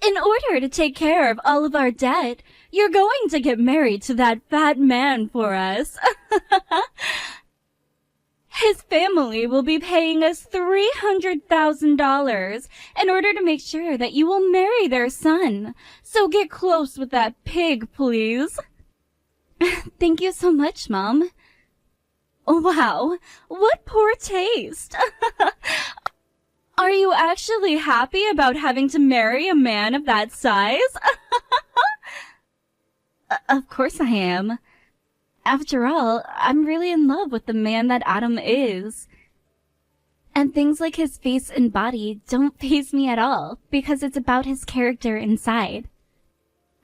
In order to take care of all of our debt, you're going to get married to that fat man for us. His family will be paying us $300,000 in order to make sure that you will marry their son. So get close with that pig, please. Thank you so much, Mom. Wow, what poor taste. Are you actually happy about having to marry a man of that size? Of course I am. After all, I'm really in love with the man that Adam is. And things like his face and body don't faze me at all, because it's about his character inside.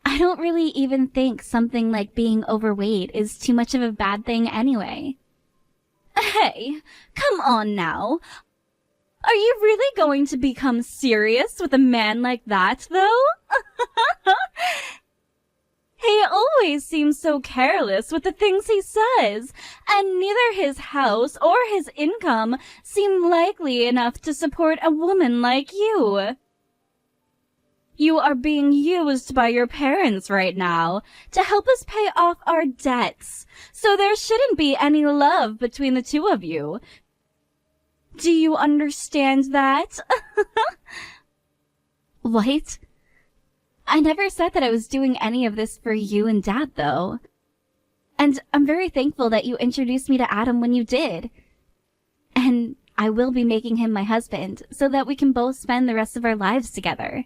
I don't really even think something like being overweight is too much of a bad thing anyway. Hey, come on now. Are you really going to become serious with a man like that, though? He always seems so careless with the things he says, and neither his house or his income seem likely enough to support a woman like you. You are being used by your parents right now to help us pay off our debts, so there shouldn't be any love between the two of you. Do you understand that? What? I never said that I was doing any of this for you and Dad, though. And I'm very thankful that you introduced me to Adam when you did. And I will be making him my husband, so that we can both spend the rest of our lives together.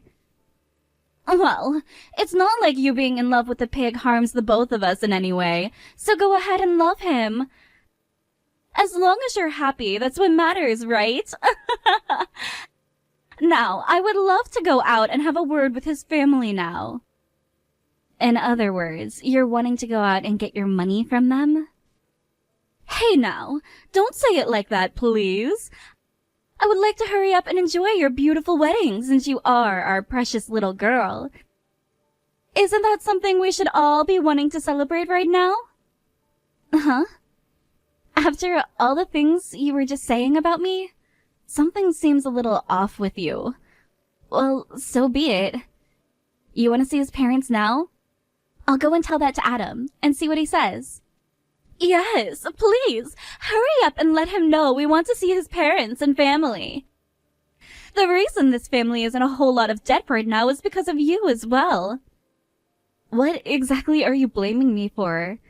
Well, it's not like you being in love with the pig harms the both of us in any way, so go ahead and love him. As long as you're happy, that's what matters, right? Now, I would love to go out and have a word with his family now. In other words, you're wanting to go out and get your money from them? Hey now, don't say it like that, please. I would like to hurry up and enjoy your beautiful wedding since you are our precious little girl. Isn't that something we should all be wanting to celebrate right now? Huh? After all the things you were just saying about me, something seems a little off with you. Well, so be it. You want to see his parents now? I'll go and tell that to Adam and see what he says. Yes, please, hurry up and let him know we want to see his parents and family. The reason this family is in a whole lot of debt right now is because of you as well. What exactly are you blaming me for?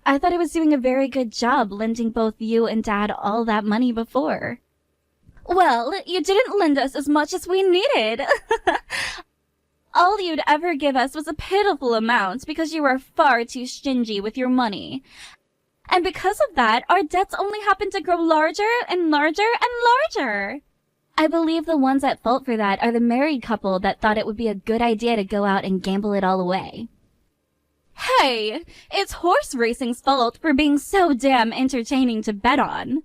I thought I was doing a very good job lending both you and Dad all that money before. Well, you didn't lend us as much as we needed. All you'd ever give us was a pitiful amount because you were far too stingy with your money. And because of that, our debts only happen to grow larger and larger and larger. I believe the ones at fault for that are the married couple that thought it would be a good idea to go out and gamble it all away. Hey, it's horse racing's fault for being so damn entertaining to bet on.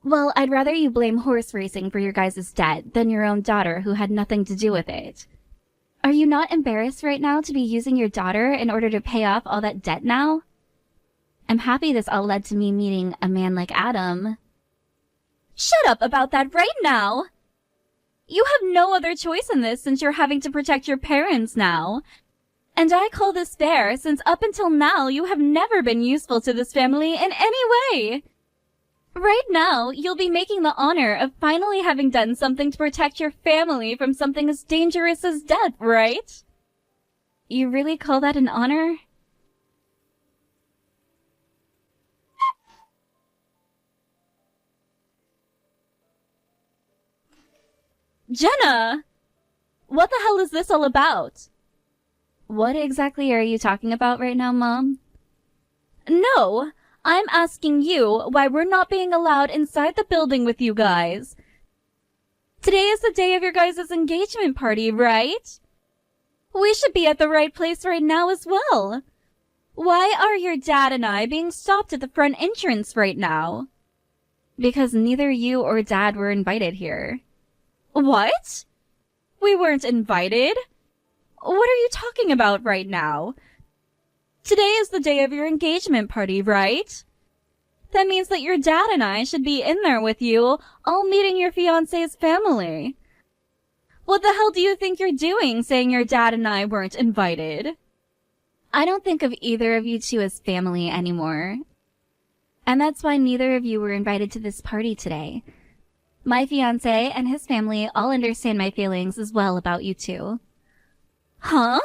Well, I'd rather you blame horse racing for your guys' debt than your own daughter who had nothing to do with it. Are you not embarrassed right now to be using your daughter in order to pay off all that debt now? I'm happy this all led to me meeting a man like Adam. Shut up about that right now! You have no other choice in this since you're having to protect your parents now. And I call this fair since up until now you have never been useful to this family in any way. Right now, you'll be making the honor of finally having done something to protect your family from something as dangerous as death, right? You really call that an honor? Jenna! What the hell is this all about? What exactly are you talking about right now, Mom? No! I'm asking you why we're not being allowed inside the building with you guys. Today is the day of your guys' engagement party, right? We should be at the right place right now as well. Why are your dad and I being stopped at the front entrance right now? Because neither you or Dad were invited here. What? We weren't invited? What are you talking about right now? Today is the day of your engagement party, right? That means that your dad and I should be in there with you, all meeting your fiancé's family. What the hell do you think you're doing saying your dad and I weren't invited? I don't think of either of you two as family anymore. And that's why neither of you were invited to this party today. My fiancé and his family all understand my feelings as well about you two. Huh?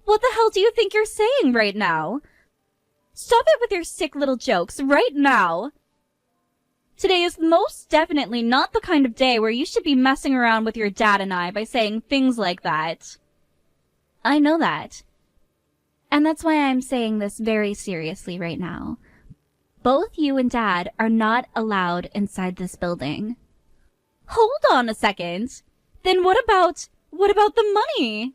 What the hell do you think you're saying right now? Stop it with your sick little jokes right now. Today is most definitely not the kind of day where you should be messing around with your dad and I by saying things like that. I know that. And that's why I'm saying this very seriously right now. Both you and Dad are not allowed inside this building. Hold on a second. Then what about the money?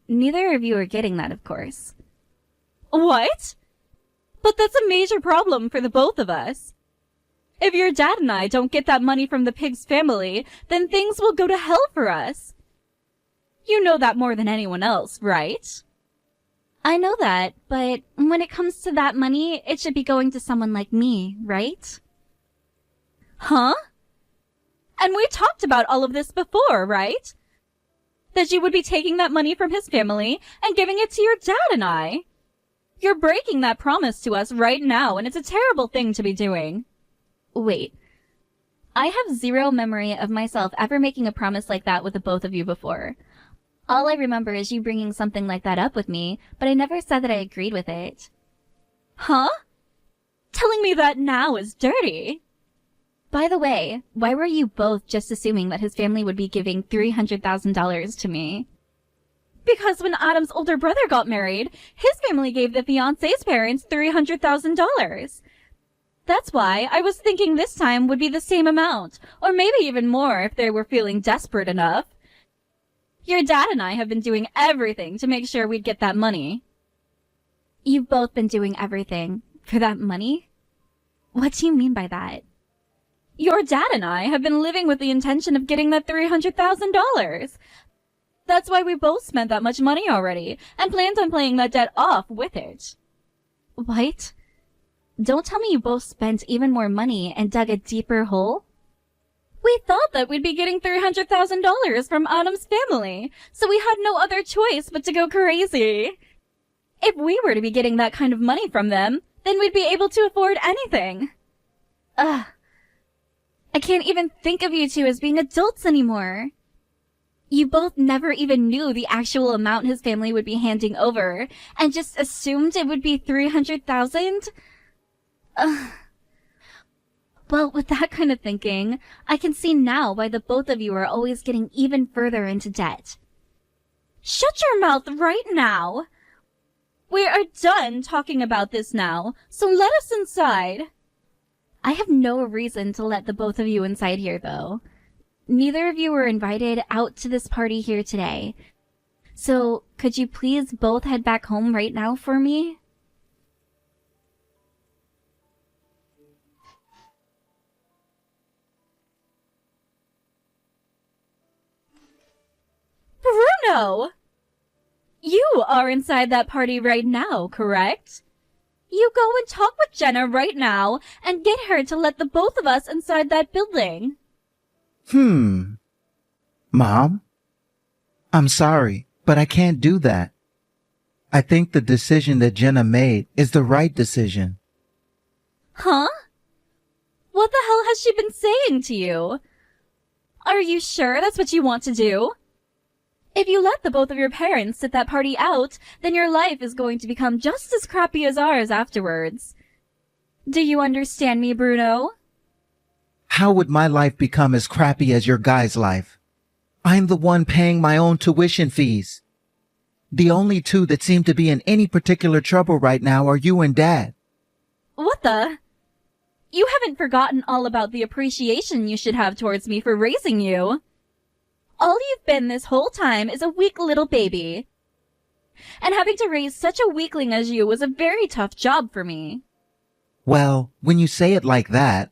Neither of you are getting that, of course. What? But that's a major problem for the both of us. If your dad and I don't get that money from the pig's family, then things will go to hell for us. You know that more than anyone else, right? I know that, but when it comes to that money, it should be going to someone like me, right? Huh? And we talked about all of this before, right? That you would be taking that money from his family and giving it to your dad and I. You're breaking that promise to us right now, and it's a terrible thing to be doing. Wait. I have zero memory of myself ever making a promise like that with the both of you before. All I remember is you bringing something like that up with me, but I never said that I agreed with it. Huh? Telling me that now is dirty. By the way, why were you both just assuming that his family would be giving $300,000 to me? Because when Adam's older brother got married, his family gave the fiancé's parents $300,000. That's why I was thinking this time would be the same amount, or maybe even more if they were feeling desperate enough. Your dad and I have been doing everything to make sure we'd get that money. You've both been doing everything for that money? What do you mean by that? Your dad and I have been living with the intention of getting that $300,000. That's why we both spent that much money already, and planned on paying that debt off with it. What? Don't tell me you both spent even more money and dug a deeper hole? We thought that we'd be getting $300,000 from Adam's family, so we had no other choice but to go crazy. If we were to be getting that kind of money from them, then we'd be able to afford anything. Ugh. I can't even think of you two as being adults anymore. You both never even knew the actual amount his family would be handing over, and just assumed it would be $300,000? Ugh. Well, with that kind of thinking, I can see now why the both of you are always getting even further into debt. Shut your mouth right now! We are done talking about this now, so let us inside. I have no reason to let the both of you inside here, though. Neither of you were invited out to this party here today. So, could you please both head back home right now for me? Bruno! You are inside that party right now, correct? You go and talk with Jenna right now and get her to let the both of us inside that building. Mom? I'm sorry, but I can't do that. I think the decision that Jenna made is the right decision. Huh? What the hell has she been saying to you? Are you sure that's what you want to do? If you let the both of your parents sit that party out, then your life is going to become just as crappy as ours afterwards. Do you understand me, Bruno? How would my life become as crappy as your guy's life? I'm the one paying my own tuition fees. The only two that seem to be in any particular trouble right now are you and Dad. What the? You haven't forgotten all about the appreciation you should have towards me for raising you. All you've been this whole time is a weak little baby. And having to raise such a weakling as you was a very tough job for me. Well, when you say it like that,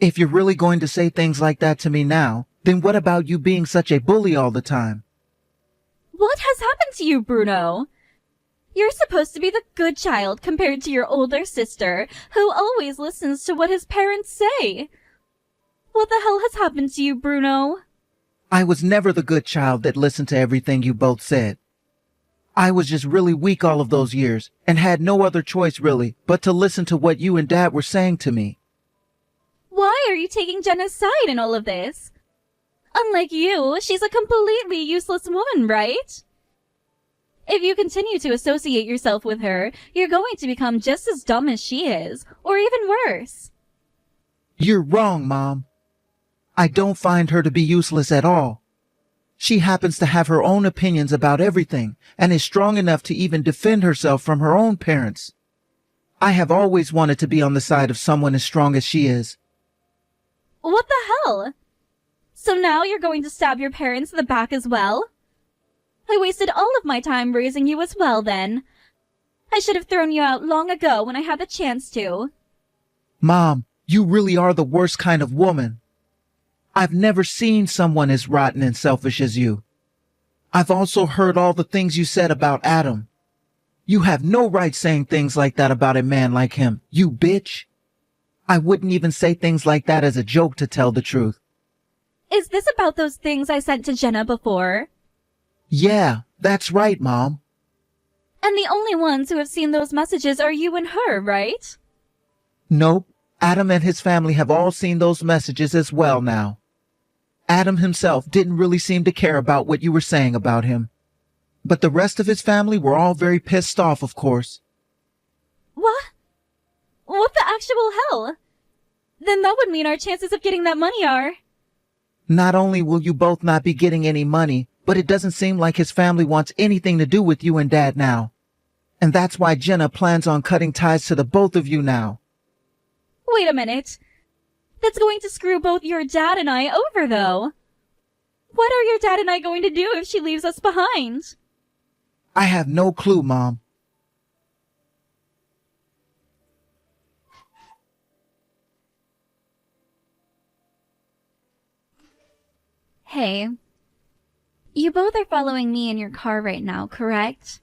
if you're really going to say things like that to me now, then what about you being such a bully all the time? What has happened to you, Bruno? You're supposed to be the good child compared to your older sister, who always listens to what his parents say. What the hell has happened to you, Bruno? I was never the good child that listened to everything you both said. I was just really weak all of those years and had no other choice really but to listen to what you and Dad were saying to me. Why are you taking Jenna's side in all of this? Unlike you, she's a completely useless woman, right? If you continue to associate yourself with her, you're going to become just as dumb as she is, or even worse. You're wrong, Mom. I don't find her to be useless at all. She happens to have her own opinions about everything and is strong enough to even defend herself from her own parents. I have always wanted to be on the side of someone as strong as she is. What the hell? So now you're going to stab your parents in the back as well? I wasted all of my time raising you as well then. I should have thrown you out long ago when I had the chance to. Mom, you really are the worst kind of woman. I've never seen someone as rotten and selfish as you. I've also heard all the things you said about Adam. You have no right saying things like that about a man like him, you bitch. I wouldn't even say things like that as a joke, to tell the truth. Is this about those things I sent to Jenna before? Yeah, that's right, Mom. And the only ones who have seen those messages are you and her, right? Nope. Adam and his family have all seen those messages as well now. Adam himself didn't really seem to care about what you were saying about him. But the rest of his family were all very pissed off, of course. What? What the actual hell? Then that would mean our chances of getting that money are... Not only will you both not be getting any money, but it doesn't seem like his family wants anything to do with you and Dad now. And that's why Jenna plans on cutting ties to the both of you now. Wait a minute. That's going to screw both your dad and I over, though. What are your dad and I going to do if she leaves us behind? I have no clue, Mom. Hey. You both are following me in your car right now, correct?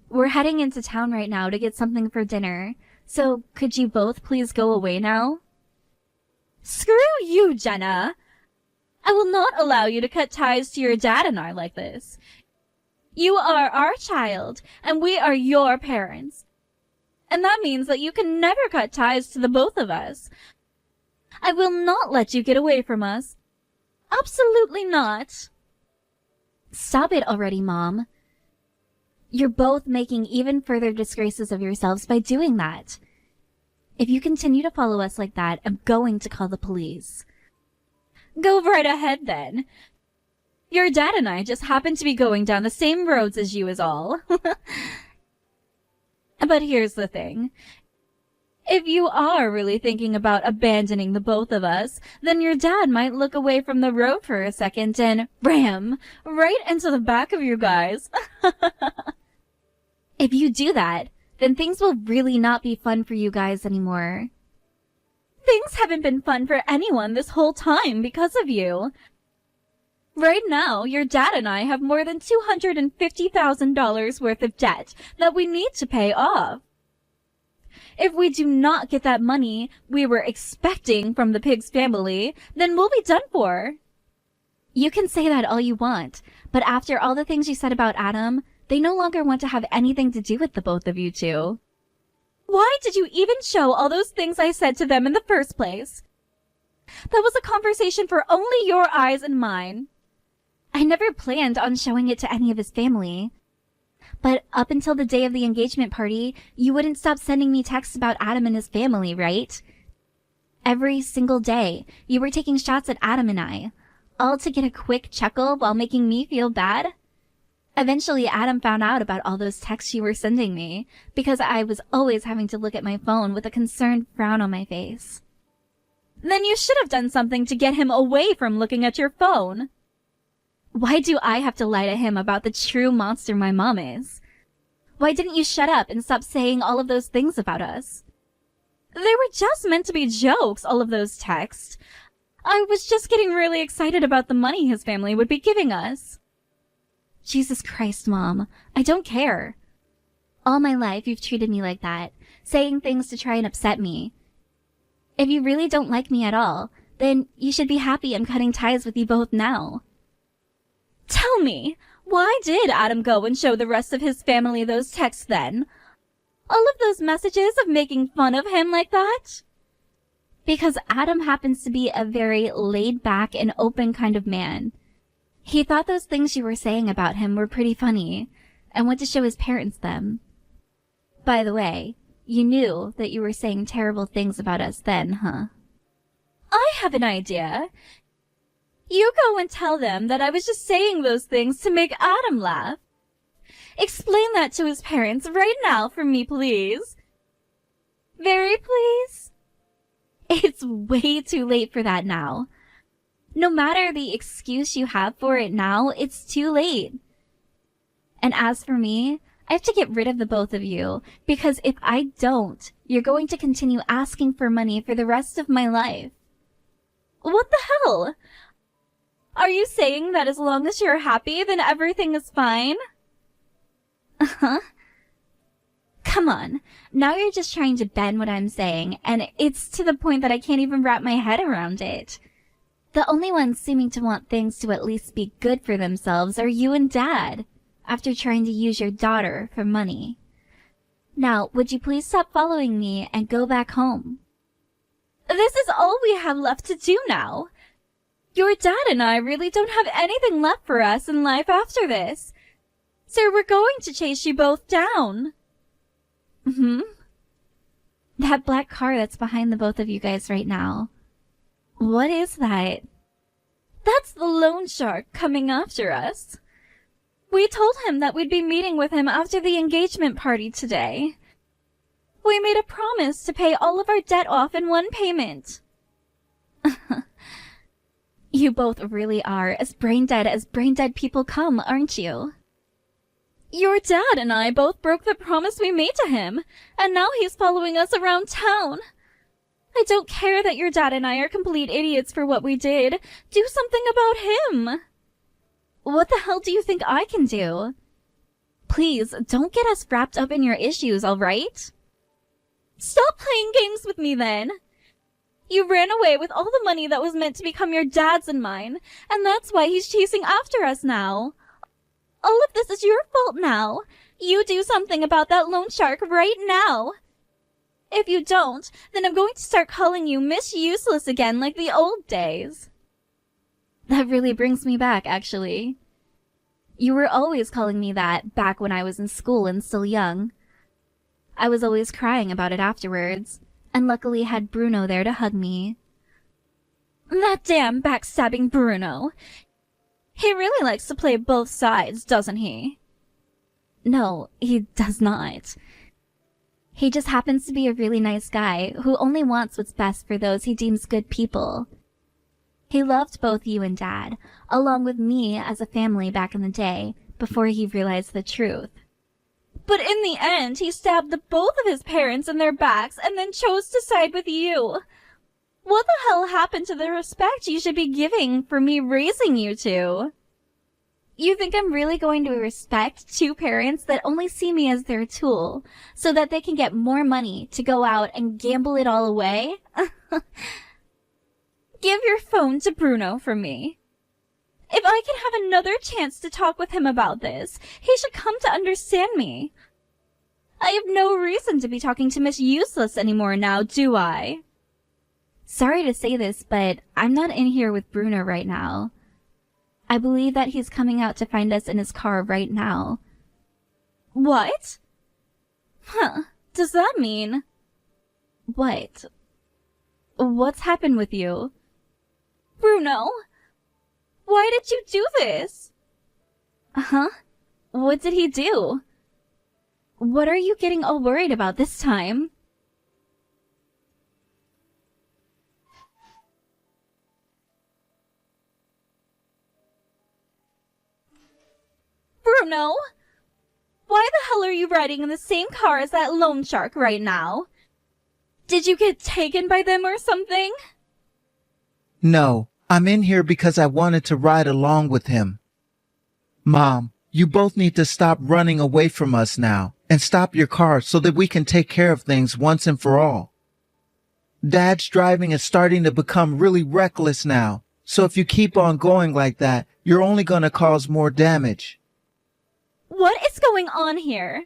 We're heading into town right now to get something for dinner, so could you both please go away now? Screw you, Jenna! I will not allow you to cut ties to your dad and I like this. You are our child, and we are your parents. And that means that you can never cut ties to the both of us. I will not let you get away from us. Absolutely not. Stop it already, Mom. You're both making even further disgraces of yourselves by doing that. If you continue to follow us like that, I'm going to call the police. Go right ahead, then. Your dad and I just happen to be going down the same roads as you is all. But here's the thing. If you are really thinking about abandoning the both of us, then your dad might look away from the road for a second and ram right into the back of you guys. If you do that, then things will really not be fun for you guys anymore. Things haven't been fun for anyone this whole time because of you. Right now, your dad and I have more than $250,000 worth of debt that we need to pay off. If we do not get that money we were expecting from the pig's family, then we'll be done for. You can say that all you want, but after all the things you said about Adam, they no longer want to have anything to do with the both of you two. Why did you even show all those things I said to them in the first place? That was a conversation for only your eyes and mine. I never planned on showing it to any of his family. But up until the day of the engagement party, you wouldn't stop sending me texts about Adam and his family, right? Every single day, you were taking shots at Adam and I, all to get a quick chuckle while making me feel bad. Eventually, Adam found out about all those texts you were sending me, because I was always having to look at my phone with a concerned frown on my face. Then you should have done something to get him away from looking at your phone. Why do I have to lie to him about the true monster my mom is? Why didn't you shut up and stop saying all of those things about us? They were just meant to be jokes, all of those texts. I was just getting really excited about the money his family would be giving us. Jesus Christ, Mom. I don't care. All my life you've treated me like that, saying things to try and upset me. If you really don't like me at all, then you should be happy I'm cutting ties with you both now. Tell me, why did Adam go and show the rest of his family those texts then? All of those messages of making fun of him like that? Because Adam happens to be a very laid-back and open kind of man. He thought those things you were saying about him were pretty funny, and went to show his parents them. By the way, you knew that you were saying terrible things about us then, huh? I have an idea. You go and tell them that I was just saying those things to make Adam laugh. Explain that to his parents right now for me, please. Very please? It's way too late for that now. No matter the excuse you have for it now, it's too late. And as for me, I have to get rid of the both of you, because if I don't, you're going to continue asking for money for the rest of my life. What the hell? Are you saying that as long as you're happy, then everything is fine? Uh-huh. Come on, now you're just trying to bend what I'm saying, and it's to the point that I can't even wrap my head around it. The only ones seeming to want things to at least be good for themselves are you and Dad, after trying to use your daughter for money. Now, would you please stop following me and go back home? This is all we have left to do now. Your dad and I really don't have anything left for us in life after this. So we're going to chase you both down. That black car that's behind the both of you guys right now. What is that? That's the loan shark coming after us. We told him that we'd be meeting with him after the engagement party today. We made a promise to pay all of our debt off in one payment. You both really are as brain dead people come, aren't you? Your dad and I both broke the promise we made to him, and now he's following us around town. I don't care that your dad and I are complete idiots for what we did. Do something about him. What the hell do you think I can do? Please, don't get us wrapped up in your issues, all right? Stop playing games with me then. You ran away with all the money that was meant to become your dad's and mine, and that's why he's chasing after us now. All of this is your fault now. You do something about that loan shark right now. If you don't, then I'm going to start calling you Miss Useless again like the old days. That really brings me back, actually. You were always calling me that back when I was in school and still young. I was always crying about it afterwards, and luckily had Bruno there to hug me. That damn backstabbing Bruno. He really likes to play both sides, doesn't he? No, he does not. He just happens to be a really nice guy who only wants what's best for those he deems good people. He loved both you and Dad, along with me as a family back in the day, before he realized the truth. But in the end, he stabbed the both of his parents in their backs and then chose to side with you. What the hell happened to the respect you should be giving for me raising you two? You think I'm really going to respect two parents that only see me as their tool, so that they can get more money to go out and gamble it all away? Give your phone to Bruno for me. If I can have another chance to talk with him about this, he should come to understand me. I have no reason to be talking to Miss Useless anymore now, do I? Sorry to say this, but I'm not in here with Bruno right now. I believe that he's coming out to find us in his car right now. What? Huh, does that mean? What? What's happened with you? Bruno? Why did you do this? Huh? What did he do? What are you getting all worried about this time? Bruno? Why the hell are you riding in the same car as that loan shark right now? Did you get taken by them or something? No, I'm in here because I wanted to ride along with him. Mom, you both need to stop running away from us now and stop your car so that we can take care of things once and for all. Dad's driving is starting to become really reckless now, So if you keep on going like that, you're only going to cause more damage. What is going on here?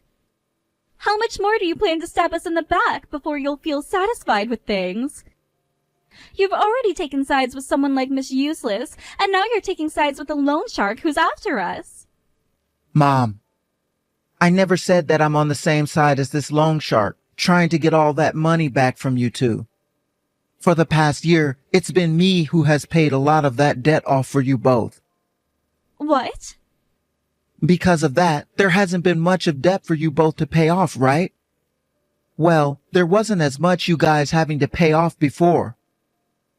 How much more do you plan to stab us in the back before you'll feel satisfied with things? You've already taken sides with someone like Miss Useless, and now you're taking sides with a loan shark who's after us. Mom, I never said that I'm on the same side as this loan shark, trying to get all that money back from you two. For the past year, it's been me who has paid a lot of that debt off for you both. What? Because of that, there hasn't been much of debt for you both to pay off, right? Well, there wasn't as much you guys having to pay off before.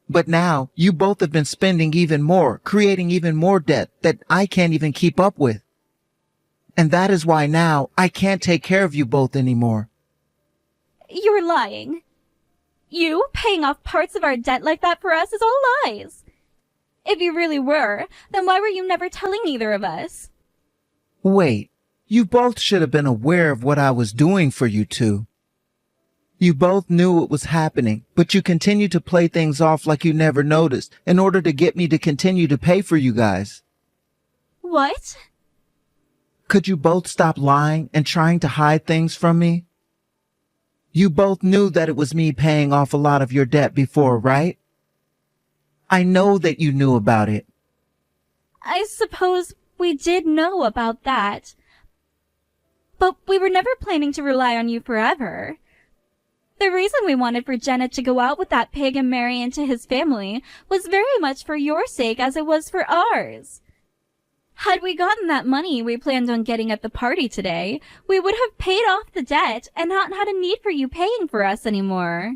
But now, you both have been spending even more, creating even more debt that I can't even keep up with. And that is why now I can't take care of you both anymore. You're lying. You paying off parts of our debt like that for us is all lies. If you really were, then why were you never telling either of us? Wait, you both should have been aware of what I was doing for you two. You both knew what was happening, but you continued to play things off like you never noticed in order to get me to continue to pay for you guys. What? Could you both stop lying and trying to hide things from me? You both knew that it was me paying off a lot of your debt before, right? I know that you knew about it. I suppose we did know about that. But we were never planning to rely on you forever. The reason we wanted for Jenna to go out with that pig and marry into his family was very much for your sake as it was for ours. Had we gotten that money we planned on getting at the party today, we would have paid off the debt and not had a need for you paying for us anymore.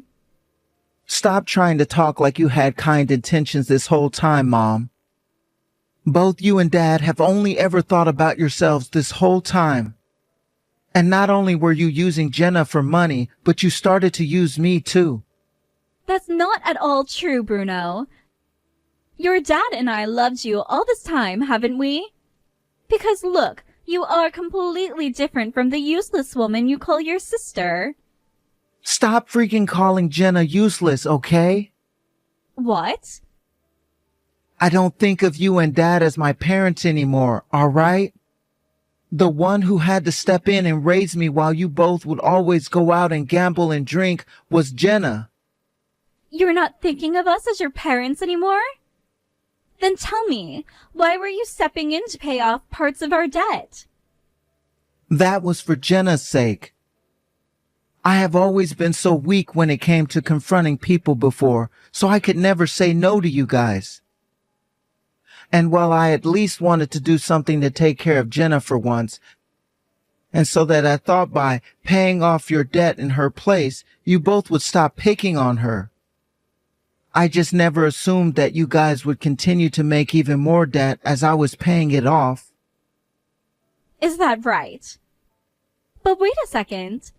Stop trying to talk like you had kind intentions this whole time, Mom. Both you and Dad have only ever thought about yourselves this whole time. And not only were you using Jenna for money, but you started to use me too. That's not at all true, Bruno. Your dad and I loved you all this time, haven't we? Because look, you are completely different from the useless woman you call your sister. Stop freaking calling Jenna useless, okay? What? I don't think of you and Dad as my parents anymore, alright? The one who had to step in and raise me while you both would always go out and gamble and drink was Jenna. You're not thinking of us as your parents anymore? Then tell me, why were you stepping in to pay off parts of our debt? That was for Jenna's sake. I have always been so weak when it came to confronting people before, so I could never say no to you guys. And while I at least wanted to do something to take care of Jenna for once, and so that I thought by paying off your debt in her place, you both would stop picking on her. I just never assumed that you guys would continue to make even more debt as I was paying it off. Is that right? But wait a second.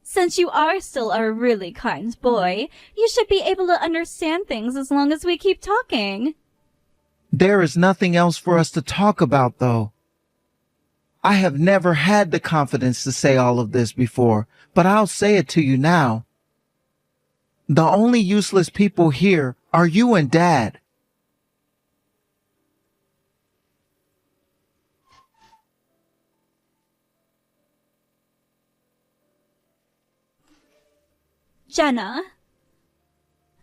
Since you are still a really kind boy, you should be able to understand things as long as we keep talking. There is nothing else for us to talk about, though. I have never had the confidence to say all of this before, but I'll say it to you now. The only useless people here are you and Dad. Jenna.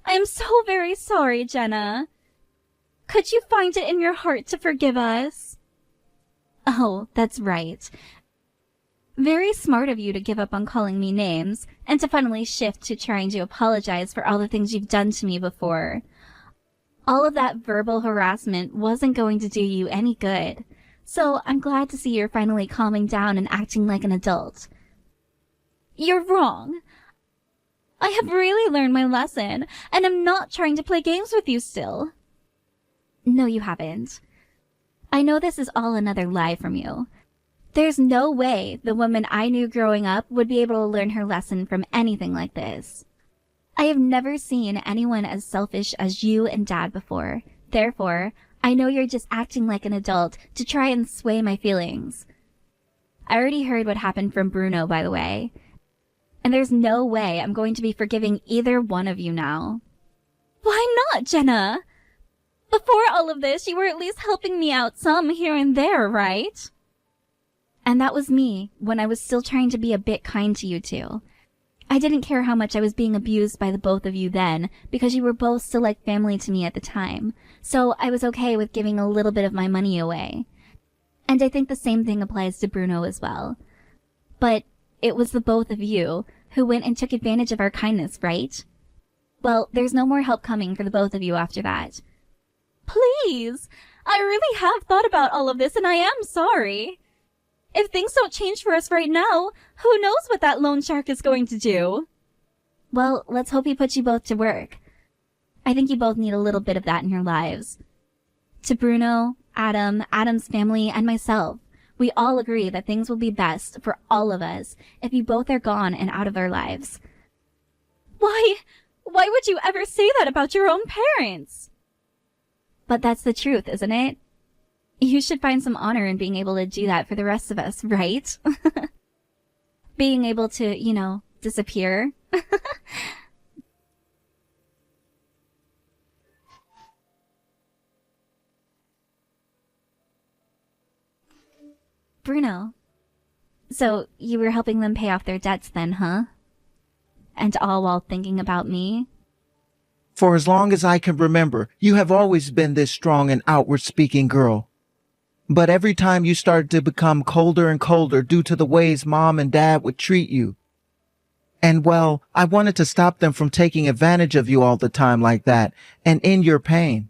I'm so very sorry, Jenna. Could you find it in your heart to forgive us? Oh, that's right. Very smart of you to give up on calling me names, and to finally shift to trying to apologize for all the things you've done to me before. All of that verbal harassment wasn't going to do you any good, so I'm glad to see you're finally calming down and acting like an adult. You're wrong. I have really learned my lesson, and I'm not trying to play games with you still. No, you haven't. I know this is all another lie from you. There's no way the woman I knew growing up would be able to learn her lesson from anything like this. I have never seen anyone as selfish as you and Dad before. Therefore, I know you're just acting like an adult to try and sway my feelings. I already heard what happened from Bruno, by the way. And there's no way I'm going to be forgiving either one of you now. Why not, Jenna? Before all of this, you were at least helping me out some here and there, right? And that was me, when I was still trying to be a bit kind to you two. I didn't care how much I was being abused by the both of you then, because you were both still like family to me at the time, so I was okay with giving a little bit of my money away. And I think the same thing applies to Bruno as well. But it was the both of you who went and took advantage of our kindness, right? Well, there's no more help coming for the both of you after that. Please! I really have thought about all of this and I am sorry. If things don't change for us right now, who knows what that loan shark is going to do? Well, let's hope he puts you both to work. I think you both need a little bit of that in your lives. To Bruno, Adam, Adam's family, and myself, we all agree that things will be best for all of us if you both are gone and out of our lives. Why would you ever say that about your own parents? But that's the truth, isn't it? You should find some honor in being able to do that for the rest of us, right? Being able to, disappear. Bruno. So, you were helping them pay off their debts then, huh? And all while thinking about me? For as long as I can remember, you have always been this strong and outward-speaking girl. But every time you started to become colder and colder due to the ways Mom and Dad would treat you. And well, I wanted to stop them from taking advantage of you all the time like that and in your pain.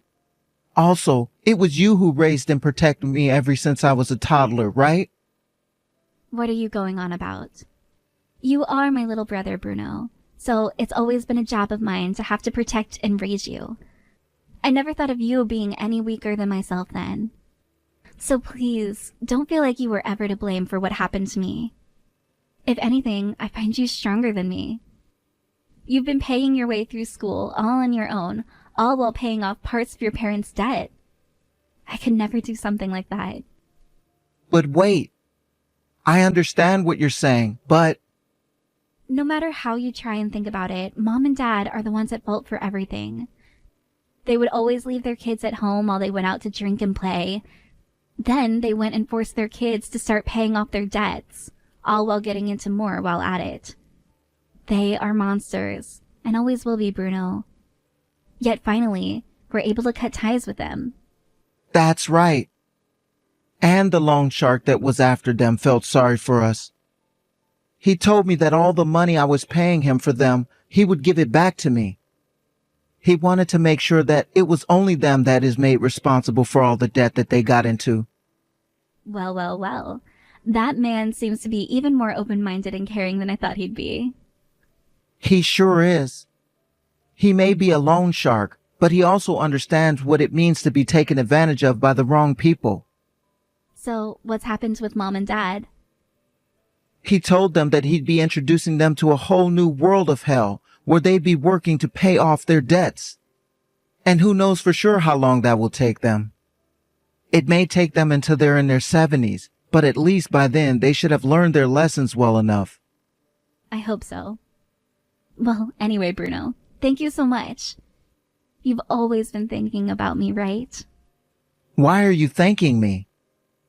Also, it was you who raised and protected me ever since I was a toddler, right? What are you going on about? You are my little brother, Bruno, so it's always been a job of mine to have to protect and raise you. I never thought of you being any weaker than myself then. So please, don't feel like you were ever to blame for what happened to me. If anything, I find you stronger than me. You've been paying your way through school all on your own, all while paying off parts of your parents' debt. I could never do something like that. But wait. I understand what you're saying, but... No matter how you try and think about it, Mom and Dad are the ones at fault for everything. They would always leave their kids at home while they went out to drink and play. Then they went and forced their kids to start paying off their debts, all while getting into more while at it. They are monsters, and always will be, Bruno. Yet finally, we're able to cut ties with them. That's right. And the loan shark that was after them felt sorry for us. He told me that all the money I was paying him for them, he would give it back to me. He wanted to make sure that it was only them that is made responsible for all the debt that they got into. Well. That man seems to be even more open-minded and caring than I thought he'd be. He sure is. He may be a loan shark, but he also understands what it means to be taken advantage of by the wrong people. So, what's happened with Mom and Dad? He told them that he'd be introducing them to a whole new world of hell, where they'd be working to pay off their debts. And who knows for sure how long that will take them. It may take them until they're in their 70s, but at least by then they should have learned their lessons well enough. I hope so. Well, anyway, Bruno, thank you so much. You've always been thinking about me, right? Why are you thanking me?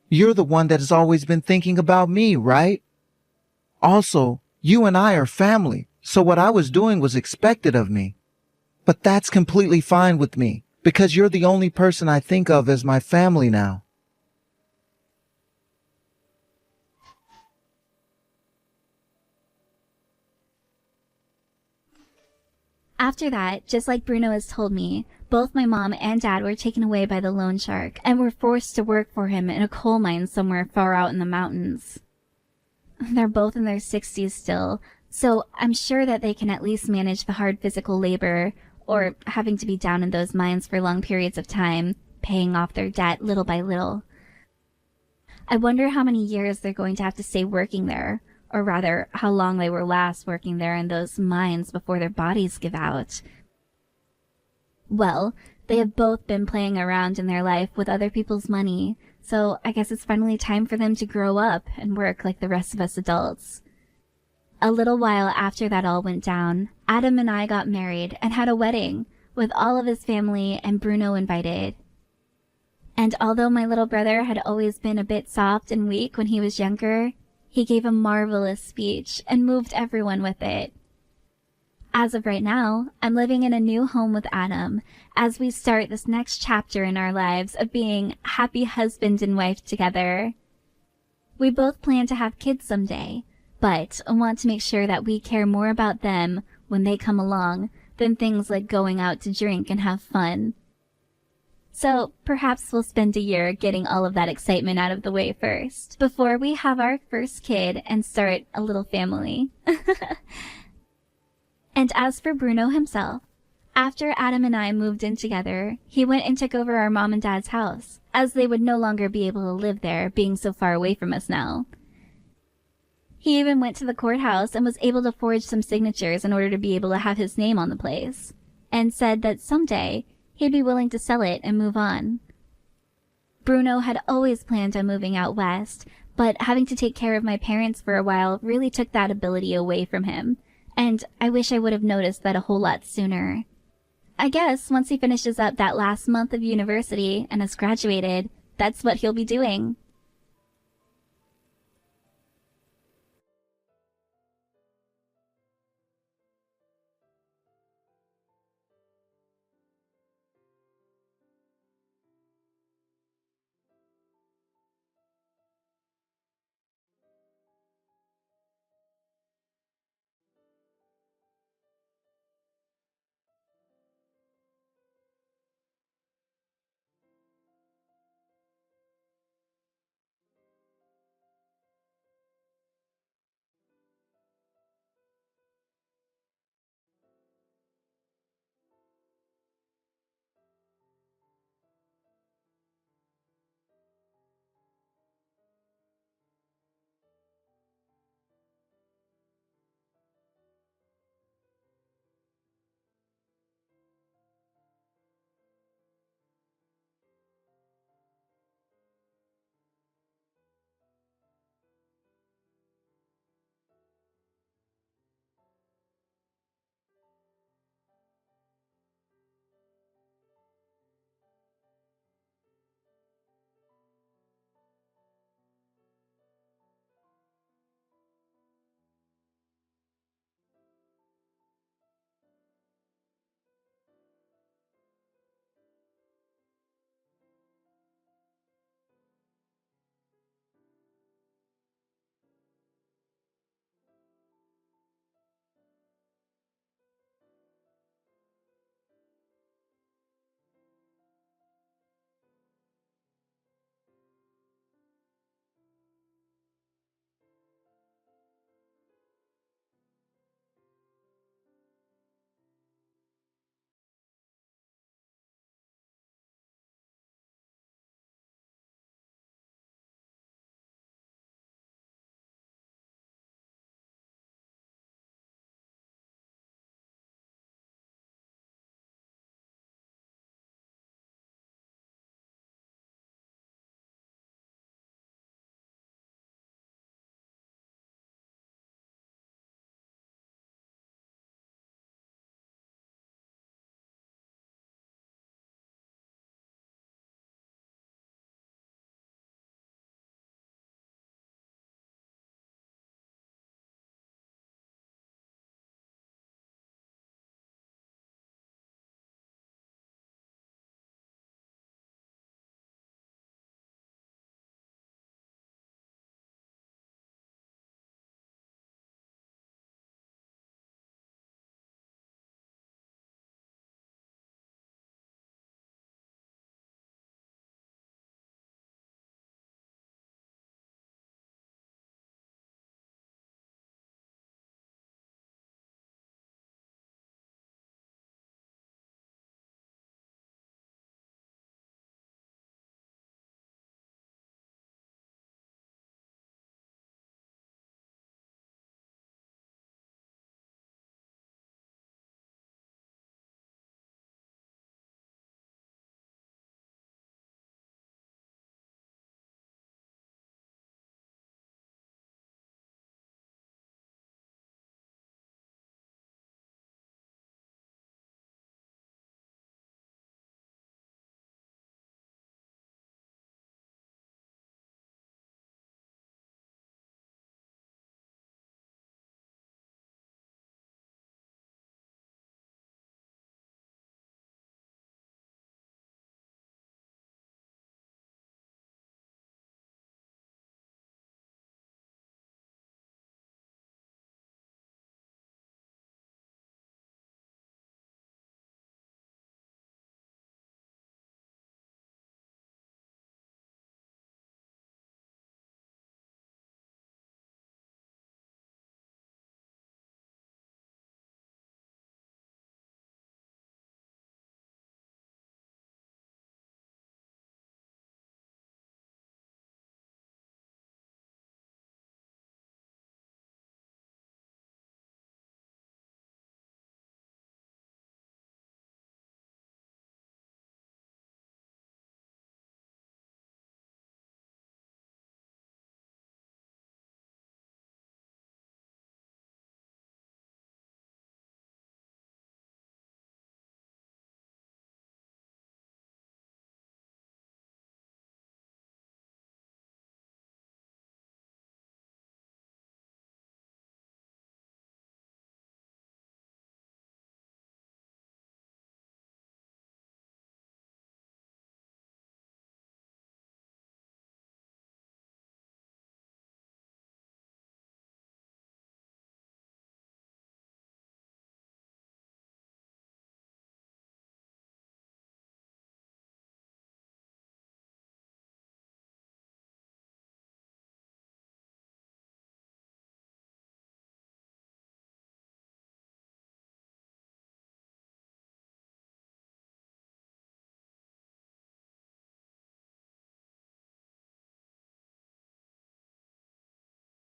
You're the one that has always been thinking about me, right? Also, you and I are family, so what I was doing was expected of me. But that's completely fine with me, because you're the only person I think of as my family now. After that, just like Bruno has told me, both my mom and dad were taken away by the loan shark and were forced to work for him in a coal mine somewhere far out in the mountains. They're both in their 60s still, so I'm sure that they can at least manage the hard physical labor, or having to be down in those mines for long periods of time, paying off their debt little by little. I wonder how many years they're going to have to stay working there, or rather, how long they will last working there in those mines before their bodies give out. Well, they have both been playing around in their life with other people's money, so I guess it's finally time for them to grow up and work like the rest of us adults. A little while after that all went down, Adam and I got married and had a wedding, with all of his family and Bruno invited, And although my little brother had always been a bit soft and weak when he was younger, he gave a marvelous speech and moved everyone with it. As of right now, I'm living in a new home with Adam as we start this next chapter in our lives of being happy husband and wife together. We both plan to have kids someday, but want to make sure that we care more about them when they come along than things like going out to drink and have fun. So perhaps we'll spend a year getting all of that excitement out of the way first, before we have our first kid and start a little family. And as for Bruno himself, after Adam and I moved in together, he went and took over our mom and dad's house, as they would no longer be able to live there, being so far away from us now. He even went to the courthouse and was able to forge some signatures in order to be able to have his name on the place, and said that someday he'd be willing to sell it and move on. Bruno had always planned on moving out west, but having to take care of my parents for a while really took that ability away from him, and I wish I would have noticed that a whole lot sooner. I guess once he finishes up that last month of university and has graduated, that's what he'll be doing.